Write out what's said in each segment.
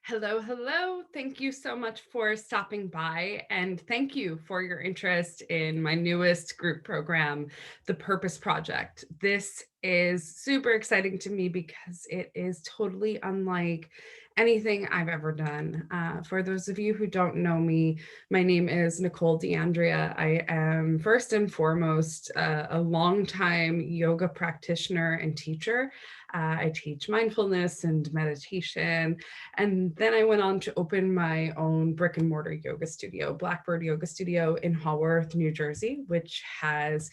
Hello, hello. Thank you so much for stopping by. And thank you for your interest in my newest group program, the Purpose Project. This is super exciting to me because it is totally unlike anything I've ever done. For those of you who don't know me, my name is Nicole DeAndrea. I am first and foremost a longtime yoga practitioner and teacher. I teach mindfulness and meditation, and then I went on to open my own brick and mortar yoga studio, Blackbird Yoga Studio in Haworth, New Jersey, which has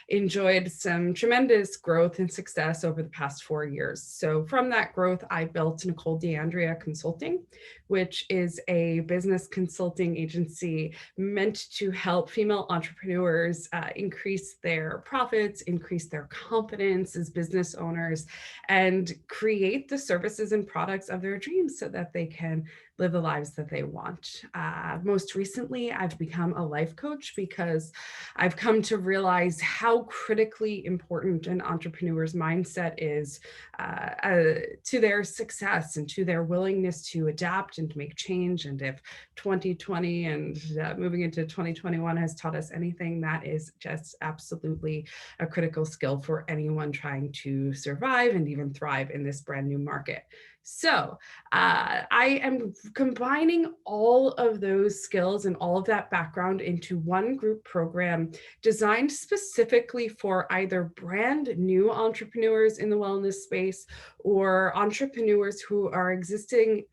enjoyed some tremendous growth and success over the past 4 years. So from that growth, I built Nicole DeAndrea Consulting, which is a business consulting agency meant to help female entrepreneurs increase their profits, increase their confidence as business owners, and create the services and products of their dreams so that they can live the lives that they want. Most recently, I've become a life coach because I've come to realize how critically important an entrepreneur's mindset is to their success and to their willingness to adapt and make change. And if 2020 and moving into 2021 has taught us anything, that is just absolutely a critical skill for anyone trying to survive and even thrive in this brand new market. So I am combining all of those skills and all of that background into one group program designed specifically for either brand new entrepreneurs in the wellness space or entrepreneurs who are interested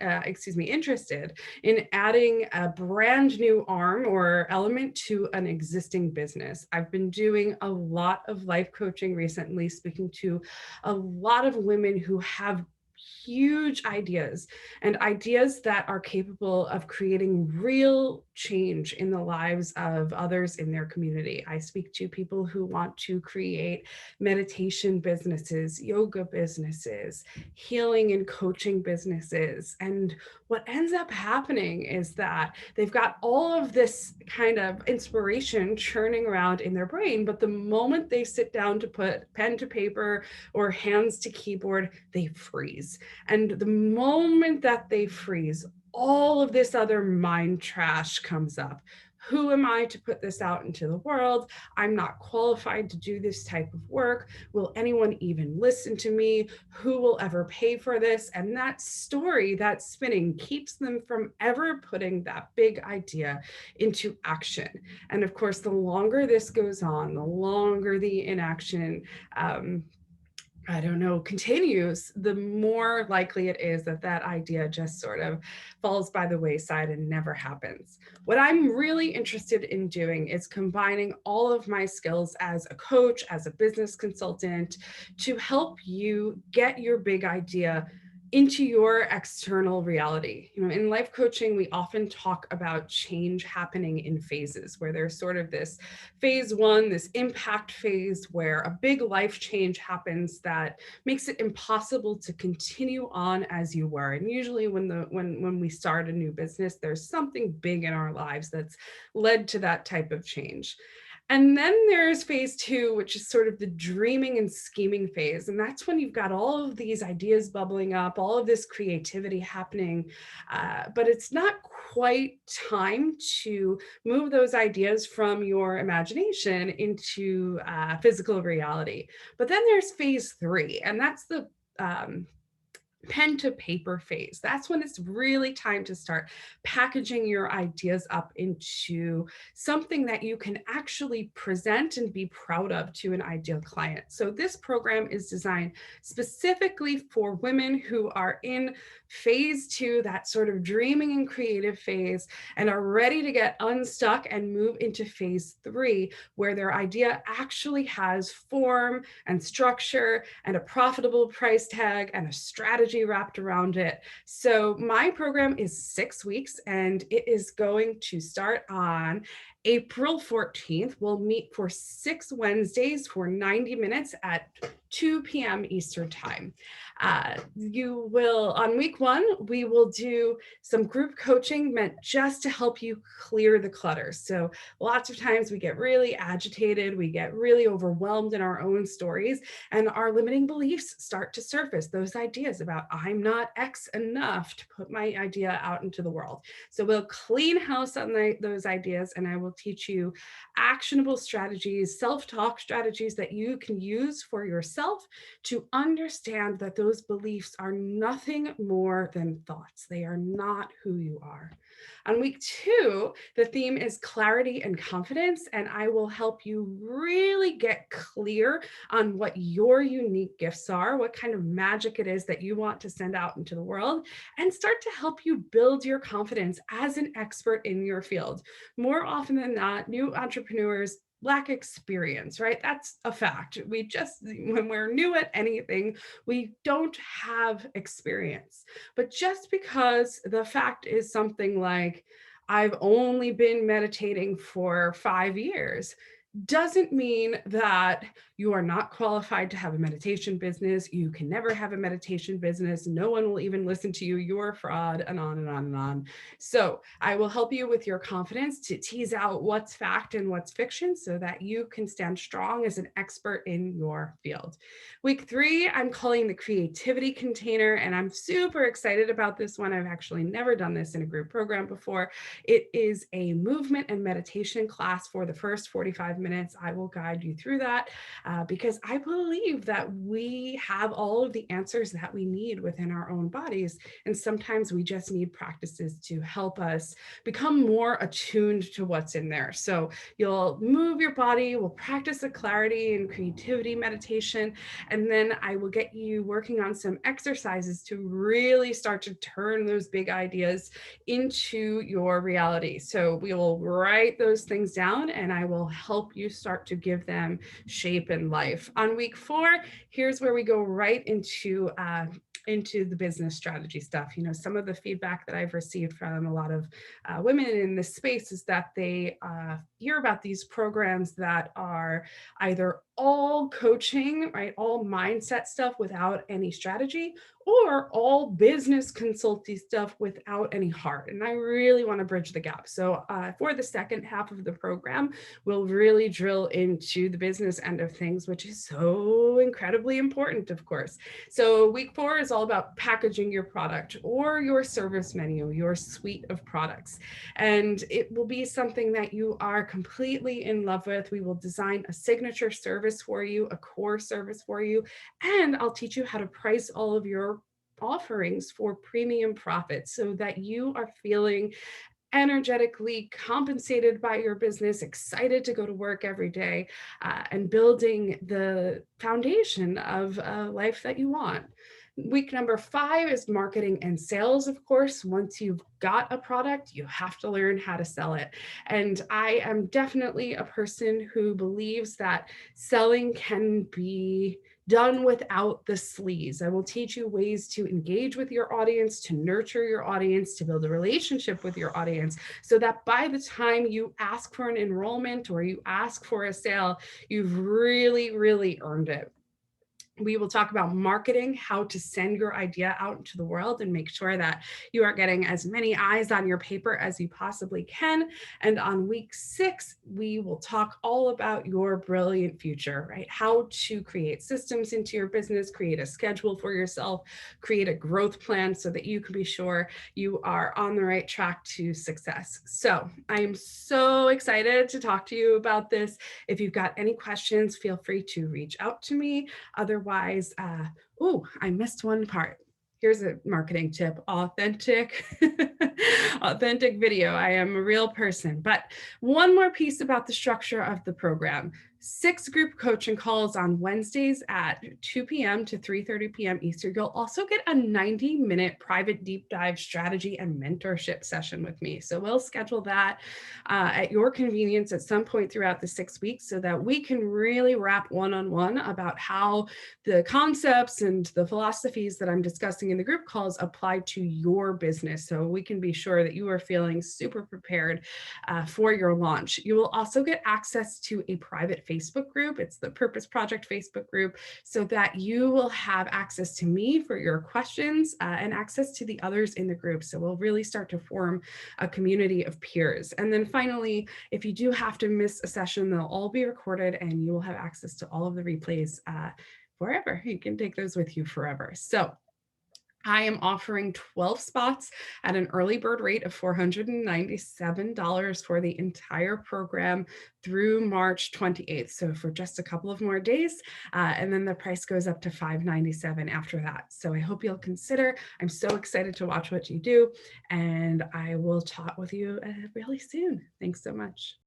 in adding a brand new arm or element to an existing business. I've been doing a lot of life coaching recently, speaking to a lot of women who have huge ideas and ideas that are capable of creating real change in the lives of others in their community. I speak to people who want to create meditation businesses, yoga businesses, healing and coaching businesses. And what ends up happening is that they've got all of this kind of inspiration churning around in their brain, but the moment they sit down to put pen to paper or hands to keyboard, they freeze. And the moment that they freeze, all of this other mind trash comes up. Who am I to put this out into the world? I'm not qualified to do this type of work. Will anyone even listen to me? Who will ever pay for this? And that story, that spinning, keeps them from ever putting that big idea into action. And of course, the longer this goes on, the longer the inaction continues, the more likely it is that that idea just sort of falls by the wayside and never happens. What I'm really interested in doing is combining all of my skills as a coach, as a business consultant, to help you get your big idea into your external reality. In life coaching, we often talk about change happening in phases, where there's sort of this phase one, this impact phase, where a big life change happens that makes it impossible to continue on as you were. And usually when we start a new business, there's something big in our lives that's led to that type of change. And then there's phase two, which is sort of the dreaming and scheming phase. And that's when you've got all of these ideas bubbling up, all of this creativity happening, but it's not quite time to move those ideas from your imagination into physical reality. But then there's phase three, and that's the pen to paper phase. That's when it's really time to start packaging your ideas up into something that you can actually present and be proud of to an ideal client. So this program is designed specifically for women who are in phase two, that sort of dreaming and creative phase, and are ready to get unstuck and move into phase three, where their idea actually has form and structure and a profitable price tag and a strategy wrapped around it. So my program is 6 weeks, and it is going to start on April 14th, we'll meet for 6 Wednesdays for 90 minutes at 2 p.m. Eastern Time. You will, on week 1, we will do some group coaching meant just to help you clear the clutter. So lots of times we get really agitated, we get really overwhelmed in our own stories, and our limiting beliefs start to surface, those ideas about I'm not X enough to put my idea out into the world. So we'll clean house on those ideas, and I will teach you actionable strategies, self-talk strategies that you can use for yourself to understand that those beliefs are nothing more than thoughts. They are not who you are. On week 2, the theme is clarity and confidence, and I will help you really get clear on what your unique gifts are, what kind of magic it is that you want to send out into the world, and start to help you build your confidence as an expert in your field. More often than not, new entrepreneurs lack experience, right? That's a fact. When we're new at anything, we don't have experience. But just because the fact is something like, I've only been meditating for 5 years, doesn't mean that you are not qualified to have a meditation business. You can never have a meditation business. No one will even listen to you. You're a fraud, and on and on and on. So I will help you with your confidence to tease out what's fact and what's fiction so that you can stand strong as an expert in your field. Week 3, I'm calling the creativity container, and I'm super excited about this one. I've actually never done this in a group program before. It is a movement and meditation class for the first 45 minutes. I will guide you through that because I believe that we have all of the answers that we need within our own bodies. And sometimes we just need practices to help us become more attuned to what's in there. So you'll move your body, we'll practice the clarity and creativity meditation, and then I will get you working on some exercises to really start to turn those big ideas into your reality. So we will write those things down, and I will help you start to give them shape and life. On week 4, here's where we go right into the business strategy stuff. You know, some of the feedback that I've received from a lot of women in this space is that they hear about these programs that are either all coaching, right, all mindset stuff without any strategy, or all business consulting stuff without any heart. And I really want to bridge the gap. So for the second half of the program, we'll really drill into the business end of things, which is so incredibly important, of course. So week 4 is all about packaging your product or your service menu, your suite of products. And it will be something that you are completely in love with. We will design a signature service for you, a core service for you, and I'll teach you how to price all of your offerings for premium profits so that you are feeling energetically compensated by your business, excited to go to work every day, and building the foundation of a life that you want. Week number 5 is marketing and sales. Of course, once you've got a product, you have to learn how to sell it. And I am definitely a person who believes that selling can be done without the sleaze. I will teach you ways to engage with your audience, to nurture your audience, to build a relationship with your audience, so that by the time you ask for an enrollment or you ask for a sale, you've really, really earned it. We will talk about marketing, how to send your idea out into the world and make sure that you are getting as many eyes on your paper as you possibly can. And on week 6, we will talk all about your brilliant future, right? How to create systems into your business, create a schedule for yourself, create a growth plan so that you can be sure you are on the right track to success. So I am so excited to talk to you about this. If you've got any questions, feel free to reach out to me. Otherwise, I missed one part. Here's a marketing tip: authentic, authentic video. I am a real person. But one more piece about the structure of the program. 6 group coaching calls on Wednesdays at 2 p.m. to 3:30 p.m. Eastern. You'll also get a 90-minute private deep dive strategy and mentorship session with me. So we'll schedule that at your convenience at some point throughout the 6 weeks so that we can really wrap one-on-one about how the concepts and the philosophies that I'm discussing in the group calls apply to your business. So we can be sure that you are feeling super prepared for your launch. You will also get access to a private Facebook group. It's the Purpose Project Facebook group, so that you will have access to me for your questions and access to the others in the group. So we'll really start to form a community of peers. And then finally, if you do have to miss a session, they'll all be recorded and you will have access to all of the replays forever. You can take those with you forever. So I am offering 12 spots at an early bird rate of $497 for the entire program through March 28th. So for just a couple of more days, and then the price goes up to $597 after that. So I hope you'll consider. I'm so excited to watch what you do, and I will chat with you really soon. Thanks so much.